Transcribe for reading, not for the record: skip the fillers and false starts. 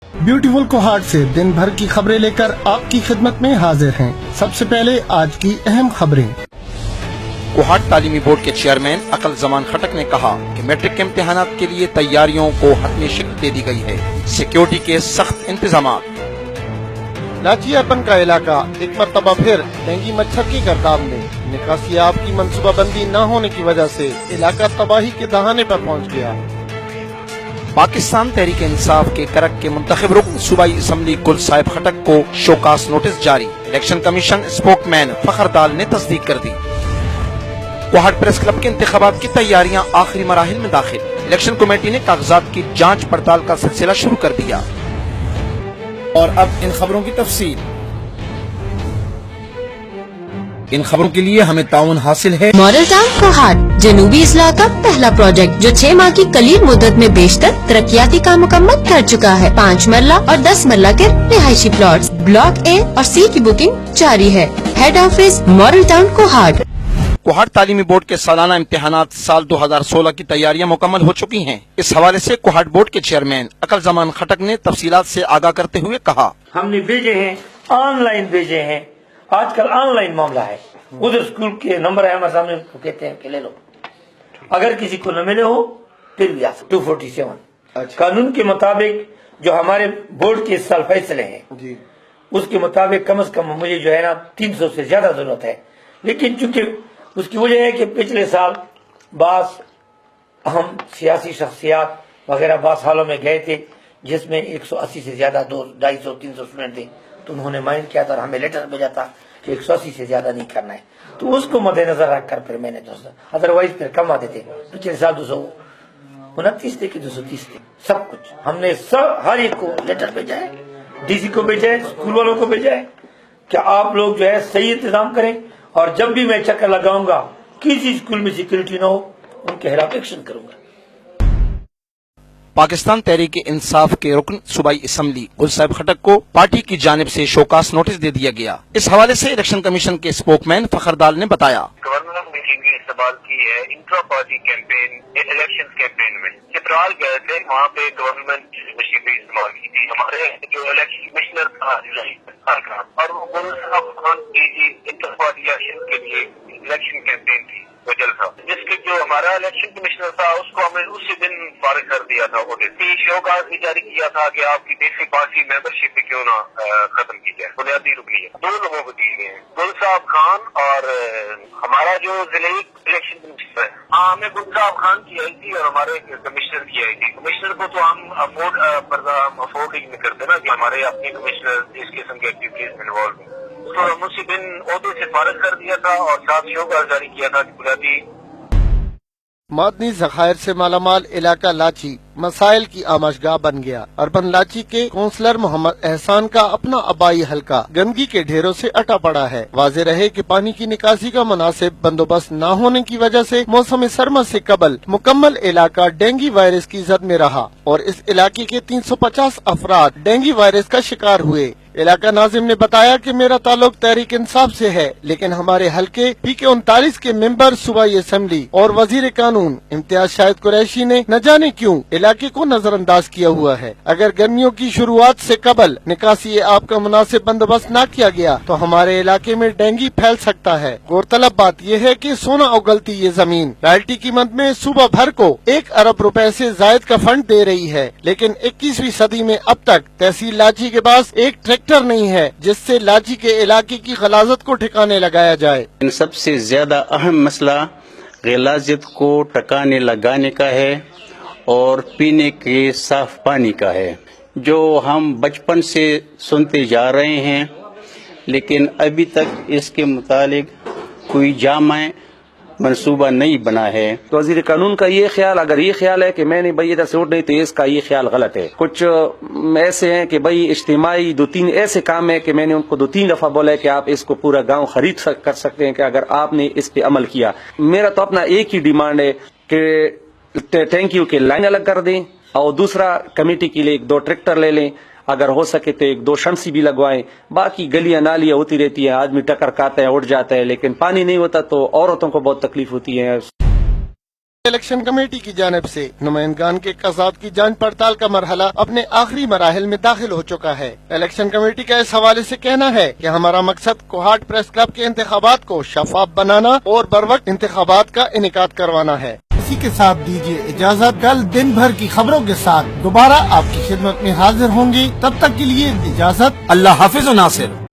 Beautiful Kohat से दिन भर की खबरें लेकर आपकी खिदमत में हाजिर हैं। सबसे पहले आज की अहम खबरें। कोहाट तालीमी बोर्ड के चेयरमैन अकल जमान खटक ने कहा कि मैट्रिक के इम्तिहानात के लिए तैयारियों को हतमी शिकल दे दी गई है। सिक्योरिटी के सख्त इंतजाम। लाची अर्बन का इलाका एक मरतबा फिर डेंगू मच्छर की गर्दाब में। निकासी आब की मनसूबाबंदी न होने की वजह से इलाका तबाही के दहाने पर पहुँच गया। पाकिस्तान तहरीक इंसाफ के करक के मुंतखब रुकन सूबाई असम्बली गुल साहिब खटक को शोकास नोटिस जारी। इलेक्शन कमीशन स्पोकमैन फखर दाल ने तस्दीक कर दी। कोहाट प्रेस क्लब के इंतखाबात की तैयारियां आखिरी मराहिल में दाखिल। इलेक्शन कमेटी ने कागजात की जांच पड़ताल का सिलसिला शुरू कर दिया। और अब इन खबरों की तफसील। इन खबरों के लिए हमें ताउन हासिल है मॉडल टाउन कोहाट, जनूबी इस्लाह का पहला प्रोजेक्ट जो 6 माह की कलील मुद्दत में बेशतर तरक्याती काम मुकम्मल कर चुका है। 5 मरला और 10 मरला के रिहायशी प्लॉट्स, ब्लॉक ए और सी की बुकिंग जारी है। Head office model town Kohat. Kohat तालीमी बोर्ड के सालाना इम्तिहानात साल 2016 की तैयारियां मुकम्मल हो चुकी हैं। इस हवाले से कोहाट बोर्ड के चेयरमैन अकल जमान खटक ने तफसीलात से आगाह करते हुए कहा, हमने भेजे हैं, ऑनलाइन भेजे हैं। आजकल ऑनलाइन मामला है। उधर स्कूल के नंबर है हमारे सामने, तो कहते हैं कि ले लो। अगर किसी को न मिले हो फिर भी आ सकते। 247 कानून के मुताबिक जो हमारे बोर्ड के इस साल फैसले हैं उसके मुताबिक कम से कम मुझे जो है ना 300 से ज्यादा जरूरत है। लेकिन चूंकि उसकी वजह है कि पिछले साल बास अहम सियासी शख्सियात वगैरह बास हालों में गए थे जिसमें 180 से ज्यादा 200, 250, 300 स्टूडेंट थे, तो उन्होंने माइंड किया था और हमें लेटर भेजा था कि 180 से ज्यादा नहीं करना है। तो उसको मद्देनजर रखकर फिर मैंने अदरवाइज फिर कम आते थे। पिछले साल 229 थे कि 230 थे। सब कुछ हमने सब हर एक को लेटर भेजा है, डीसी को भेजा है, स्कूल वालों को भेजा है कि आप लोग जो है सही इंतजाम करें और जब भी मैं चक्कर लगाऊंगा किसी स्कूल में सिक्योरिटी न हो उनके खिलाफ एक्शन करूंगा। पाकिस्तान तहरीक इंसाफ के रुकन सूबाई असम्बली गुल साहिब खटक को पार्टी की जानिब से शोकास नोटिस दे दिया गया। इस हवाले से इलेक्शन कमीशन के स्पोकमैन फखर दाल ने बताया, गवर्नमेंट मीटिंग भी इस्तेमाल की है intra party campaign election campaign में। चित्राल गए थे, वहाँ पे गवर्नमेंट मशीन भी इस्तेमाल की थी। हमारे जो इलेक्शन कमिश्नर था और वो गुल साहब खान की इंटर पार्टी इलेक्शन के लिए इलेक्शन कैंपेन थी वो जलसा, जिसके जो हमारा इलेक्शन कमिश्नर था उसको हमने उसी दिन फारिग कर दिया था। शोकास भी जारी किया था कि आपकी बेसिक पार्टी मेंबरशिप भी क्यों ना खत्म की जाए। बुनियादी रुकनी है 2 लोगों को दिए गए हैं, गुल साहब खान और हमारा जो जिले इलेक्शन कमिश्नर है। हाँ, हमें गुल साहब खान की आई थी और हमारे कमिश्नर की आई थी। कमिश्नर को तो हम अफोर्ड ही नहीं करते ना कि हमारे अपने कमिश्नर इस किस्म की एक्टिविटीज में इन्वॉल्व हैं। तो हम उसी दिन ओहदे से फारिग कर दिया था और साथ शोकास जारी किया था कि बुनियादी मादनी जखायर से मालामाल इलाका लाची मसाइल की आमाशगाह बन गया। अर्बन लाची के काउंसलर मोहम्मद एहसान का अपना आबाई हल्का गंदगी के ढेरों से अटा पड़ा है। वाज़ेह रहे कि पानी की निकासी का मुनासिब बंदोबस्त न होने की वजह से मौसम सरमा से कबल मुकम्मल इलाका डेंगू वायरस की जद में रहा और इस इलाके के 350 अफराद डेंगू वायरस का शिकार हुए। इलाका नाजिम ने बताया कि मेरा ताल्लुक तहरीक इंसाफ से है, लेकिन हमारे हल्के PK 39 के मेंबर सूबाई असेंबली और वजीर कानून इम्तियाज शाहिद कुरैशी ने न जाने क्यों इलाके को नजरअंदाज किया हुआ है। अगर गर्मियों की शुरुआत से कबल निकासी आब का मुनासिब बंदोबस्त न किया गया तो हमारे इलाके में डेंगू फैल सकता है। गौरतलब बात यह है कि सोना उगलती ये जमीन रॉयल्टी कीमत में सूबा भर को 1 अरब रुपए से जायद का फंड दे रही है, लेकिन 21वीं सदी में अब तक तहसील लाची के पास एक ट्रैक्टर नहीं है जिससे लाची के इलाके की गलाजत को ठिकाने लगाया जाए। इन सबसे ज्यादा अहम मसला गलाजत को ठिकाने लगाने का है और पीने के साफ पानी का है, जो हम बचपन से सुनते जा रहे हैं, लेकिन अभी तक इसके मुतालिक कोई जामा मंसूबा नहीं बना है। तो वजीर कानून का ये ख्याल, अगर ये ख्याल है कि मैंने भाई इधर से उठ नहीं, तो इसका ये ख्याल गलत है। कुछ ऐसे हैं कि भाई इज्तिमाई 2-3 ऐसे काम है कि मैंने उनको 2-3 दफा बोला है कि आप इसको पूरा गांव खरीद कर सकते हैं कि अगर आपने इस पे अमल किया। मेरा तो अपना एक ही डिमांड है कि टैंकियों के लाइन अलग कर दें और दूसरा कमेटी के लिए 1-2 ट्रैक्टर ले लें, अगर हो सके तो 1-2 शमसी भी लगवाएं। बाकी गलियां नालियां होती रहती है, आदमी टक्कर खाता है, उठ जाता है, लेकिन पानी नहीं होता तो औरतों को बहुत तकलीफ होती है। इलेक्शन कमेटी की जानिब से नुमाइंदगान के कज़ात की जांच पड़ताल का मरहला अपने आखिरी मराहिल में दाखिल हो चुका है। इलेक्शन कमेटी का इस हवाले से कहना है कि हमारा मकसद कोहाट प्रेस क्लब के इंतखाबात को शफाफ बनाना और बरवक्त इंतखाबात का इनेकाद करवाना है। इसी के साथ दीजिए इजाजत। कल दिन भर की खबरों के साथ दोबारा आपकी खिदमत में हाजिर होंगे। तब तक के लिए इजाजत। अल्लाह हाफिज नासिर।